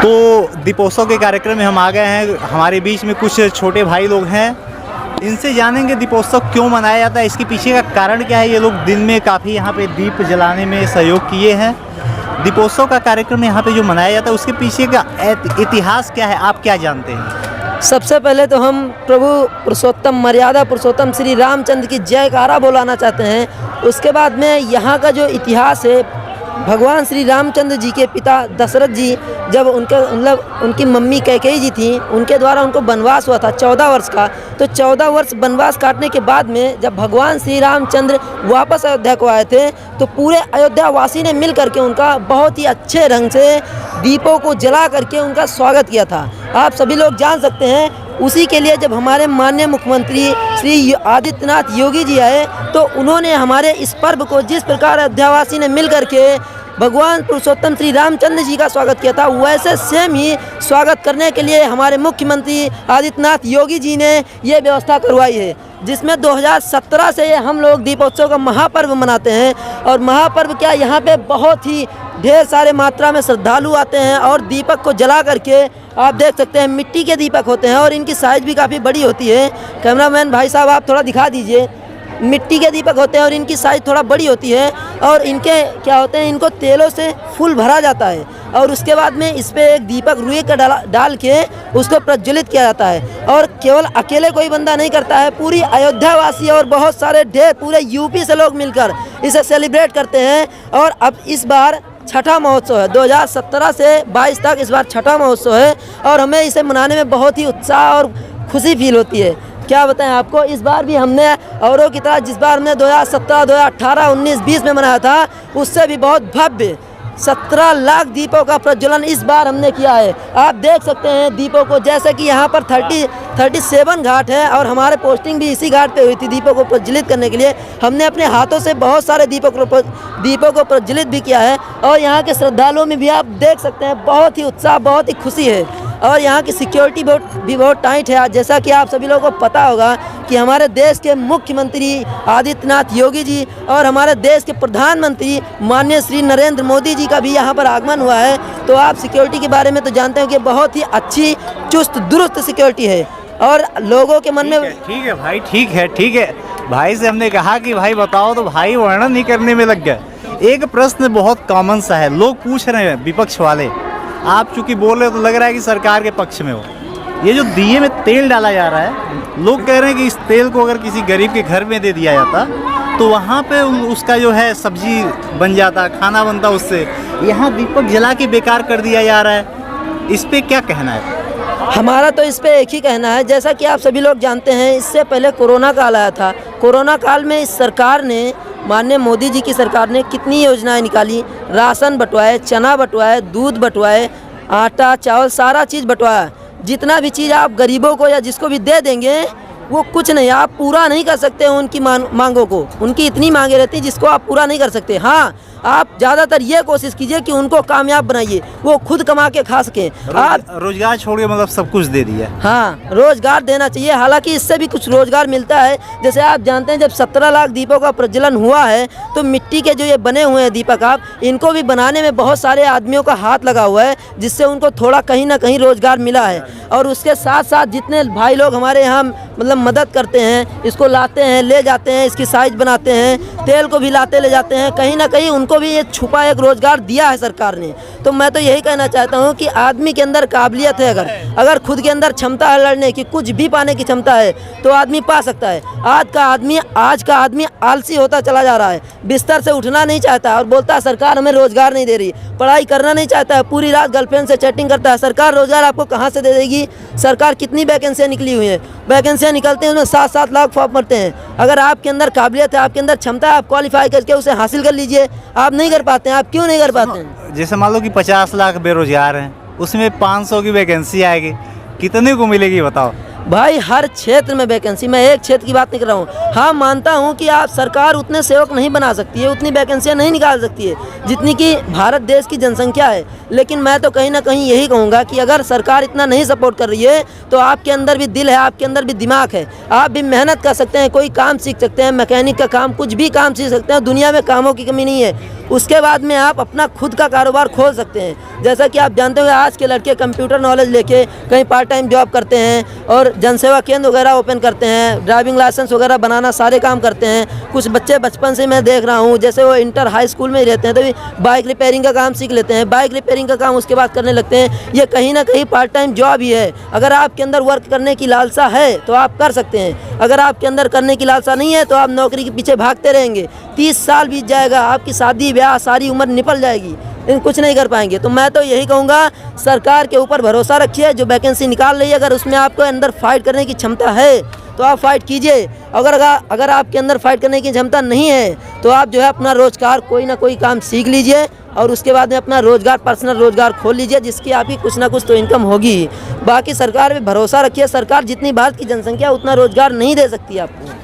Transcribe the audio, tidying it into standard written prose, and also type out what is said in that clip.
तो दीपोत्सव के कार्यक्रम में हम आ गए हैं। हमारे बीच में कुछ छोटे भाई लोग हैं, इनसे जानेंगे दीपोत्सव क्यों मनाया जाता है, इसके पीछे का कारण क्या है। ये लोग दिन में काफ़ी यहाँ पे दीप जलाने में सहयोग किए हैं। दीपोत्सव का कार्यक्रम यहाँ पे जो मनाया जाता है उसके पीछे का इतिहास क्या है, आप क्या जानते हैं? सबसे पहले तो हम प्रभु पुरुषोत्तम मर्यादा पुरुषोत्तम श्री रामचंद्र की जयकारा बुलाना चाहते हैं। उसके बाद में यहाँ का जो इतिहास है, भगवान श्री रामचंद्र जी के पिता दशरथ जी, जब उनकी मम्मी कैकेयी जी थी, उनके द्वारा उनको वनवास हुआ था 14 वर्ष का। तो 14 वर्ष वनवास काटने के बाद में जब भगवान श्री रामचंद्र वापस अयोध्या को आए थे, तो पूरे अयोध्या वासी ने मिल करके उनका बहुत ही अच्छे ढंग से दीपों को जला करके उनका स्वागत किया था। आप सभी लोग जान सकते हैं, उसी के लिए जब हमारे माननीय मुख्यमंत्री श्री आदित्यनाथ योगी जी आए, तो उन्होंने हमारे इस पर्व को जिस प्रकार अयोध्यावासी ने मिल करके भगवान पुरुषोत्तम श्री रामचंद्र जी का स्वागत किया था, वैसे सेम ही स्वागत करने के लिए हमारे मुख्यमंत्री आदित्यनाथ योगी जी ने ये व्यवस्था करवाई है, जिसमें 2017 से हम लोग दीपोत्सव का महापर्व मनाते हैं। और महापर्व क्या, यहाँ पे बहुत ही ढेर सारे मात्रा में श्रद्धालु आते हैं और दीपक को जला करके, आप देख सकते हैं मिट्टी के दीपक होते हैं और इनकी साइज़ भी काफ़ी बड़ी होती है। कैमरामैन भाई साहब आप थोड़ा दिखा दीजिए, मिट्टी के दीपक होते हैं और इनकी साइज़ थोड़ा बड़ी होती है। और इनके क्या होते हैं, इनको तेलों से फुल भरा जाता है और उसके बाद में इस पर एक दीपक रुई का डाल के उसको प्रज्वलित किया जाता है। और केवल अकेले कोई बंदा नहीं करता है, पूरी अयोध्या वासी और बहुत सारे ढेर पूरे यूपी से लोग मिलकर इसे सेलिब्रेट करते हैं। और अब इस बार छठा महोत्सव है, 2017 से 22 तक इस बार छठा महोत्सव है और हमें इसे मनाने में बहुत ही उत्साह और खुशी फील होती है। क्या बताएं आपको, इस बार भी हमने औरों की तरह, जिस बार हमने 2017, 2018, 19, 20 में मनाया था, उससे भी बहुत भव्य 17 लाख दीपों का प्रज्वलन इस बार हमने किया है। आप देख सकते हैं दीपों को, जैसे कि यहाँ पर 37 घाट है और हमारे पोस्टिंग भी इसी घाट पे हुई थी दीपों को प्रज्वलित करने के लिए। हमने अपने हाथों से बहुत सारे दीपों को प्रज्वलित भी किया है और यहाँ के श्रद्धालुओं में भी आप देख सकते हैं बहुत ही उत्साह, बहुत ही खुशी है। और यहाँ की सिक्योरिटी भी बहुत टाइट है। जैसा कि आप सभी लोगों को पता होगा कि हमारे देश के मुख्यमंत्री आदित्यनाथ योगी जी और हमारे देश के प्रधानमंत्री माननीय श्री नरेंद्र मोदी जी का भी यहाँ पर आगमन हुआ है। तो आप सिक्योरिटी के बारे में तो जानते हो कि बहुत ही अच्छी चुस्त दुरुस्त सिक्योरिटी है और लोगों के मन में। ठीक है भाई, ठीक है भाई से हमने कहा कि भाई बताओ, तो भाई वर्णन नहीं करने में लग गया। एक प्रश्न बहुत कॉमन सा है, लोग पूछ रहे हैं विपक्ष वाले, आप चूंकि बोल रहे हो तो लग रहा है कि सरकार के पक्ष में हो। ये जो दिए में तेल डाला जा रहा है, लोग कह रहे हैं कि इस तेल को अगर किसी गरीब के घर में दे दिया जाता तो वहाँ पे उसका जो है सब्जी बन जाता, खाना बनता उससे। यहाँ दीपक जला के बेकार कर दिया जा रहा है, इस पे क्या कहना है? हमारा तो इस पे एक ही कहना है, जैसा कि आप सभी लोग जानते हैं, इससे पहले कोरोना काल आया था। कोरोना काल में इस सरकार ने, माननीय मोदी जी की सरकार ने कितनी योजनाएं निकाली, राशन बंटवाए, चना बंटवाए, दूध बंटवाए, आटा चावल सारा चीज़ बंटवाया। जितना भी चीज़ आप गरीबों को या जिसको भी दे देंगे, वो कुछ नहीं, आप पूरा नहीं कर सकते उनकी मांगों को। उनकी इतनी मांगे रहती हैं जिसको आप पूरा नहीं कर सकते। हाँ, आप ज़्यादातर ये कोशिश कीजिए कि उनको कामयाब बनाइए, वो खुद कमा के खा सकें। आप रोजगार छोड़ के मतलब सब कुछ दे दिया। हाँ, रोजगार देना चाहिए। हालांकि इससे भी कुछ रोजगार मिलता है। जैसे आप जानते हैं, जब 17 लाख दीपों का प्रज्वलन हुआ है, तो मिट्टी के जो ये बने हुए हैं दीपक, आप इनको भी बनाने में बहुत सारे आदमियों का हाथ लगा हुआ है, जिससे उनको थोड़ा कहीं ना कहीं रोजगार मिला है। और उसके साथ साथ जितने भाई लोग हमारे यहाँ मतलब मदद करते हैं, इसको लाते हैं, ले जाते हैं, इसकी साइज बनाते हैं, तेल को भी लाते ले जाते हैं, कहीं ना कहीं उनको भी ये छुपा एक रोजगार दिया है सरकार ने। तो मैं तो यही कहना चाहता हूँ कि आदमी के अंदर काबिलियत है, अगर खुद के अंदर क्षमता है लड़ने की, कुछ भी पाने की क्षमता है, तो आदमी पा सकता है। आज का आदमी आलसी होता चला जा रहा है, बिस्तर से उठना नहीं चाहता और बोलता है सरकार हमें रोजगार नहीं दे रही। पढ़ाई करना नहीं चाहता है, पूरी रात गर्लफ्रेंड से चैटिंग करता है। सरकार रोजगार आपको कहाँ से दे देगी? सरकार कितनी वैकेंसियाँ निकली हुई हैं, वैकेंसियाँ निकलती हैं, उसमें 7-7 लाख फॉर्म भरते हैं। अगर आपके अंदर काबिलियत है, आपके अंदर क्षमता है, आप क्वालिफाई करके उसे हासिल कर लीजिए। आप नहीं कर पाते हैं, आप क्यों नहीं कर पाते हैं? जैसे मान लो कि 50 लाख बेरोजगार हैं, उसमें 500 की वैकेंसी आएगी, कितने को मिलेगी बताओ? भाई हर क्षेत्र में वैकेंसी, मैं एक क्षेत्र की बात नहीं कर रहा हूँ। हाँ, मानता हूँ कि आप सरकार उतने सेवक नहीं बना सकती है, उतनी वैकेंसियाँ नहीं निकाल सकती है जितनी कि भारत देश की जनसंख्या है। लेकिन मैं तो कहीं ना कहीं यही कहूँगा कि अगर सरकार इतना नहीं सपोर्ट कर रही है, तो आपके अंदर भी दिल है, आपके अंदर भी दिमाग है, आप भी मेहनत कर सकते हैं, कोई काम सीख सकते हैं, मैकेनिक का काम, कुछ भी काम सीख सकते हैं। दुनिया में कामों की कमी नहीं है। उसके बाद में आप अपना खुद का कारोबार खोल सकते हैं। जैसा कि आप जानते होंगे आज के लड़के कंप्यूटर नॉलेज लेके कहीं पार्ट टाइम जॉब करते हैं और जनसेवा केंद्र वगैरह ओपन करते हैं, ड्राइविंग लाइसेंस वगैरह बनाना सारे काम करते हैं। कुछ बच्चे बचपन से मैं देख रहा हूँ, जैसे वो इंटर हाई स्कूल में ही रहते हैं तो भी बाइक रिपेयरिंग का काम सीख लेते हैं, बाइक रिपेयरिंग का काम उसके बाद करने लगते हैं। ये कहीं ना कहीं पार्ट टाइम जॉब ही है। अगर आपके अंदर वर्क करने की लालसा है तो आप कर सकते हैं, अगर आपके अंदर करने की लालसा नहीं है तो आप नौकरी के पीछे भागते रहेंगे। 30 साल बीत जाएगा, आपकी शादी ब्याह सारी उम्र निकल जाएगी, लेकिन कुछ नहीं कर पाएंगे। तो मैं तो यही कहूँगा, सरकार के ऊपर भरोसा रखिए, जो वैकेंसी निकाल रही है अगर उसमें आपको अंदर फाइट करने की क्षमता है तो आप फाइट कीजिए। अगर आपके अंदर फाइट करने की क्षमता नहीं है तो आप जो है अपना रोजगार कोई ना कोई काम सीख लीजिए और उसके बाद में अपना रोजगार पर्सनल रोजगार खोल लीजिए, जिसकी आपकी कुछ ना कुछ तो इनकम होगी। बाकी सरकार पे भरोसा रखिए, सरकार जितनी भारत की जनसंख्या उतना रोजगार नहीं दे सकती आपको।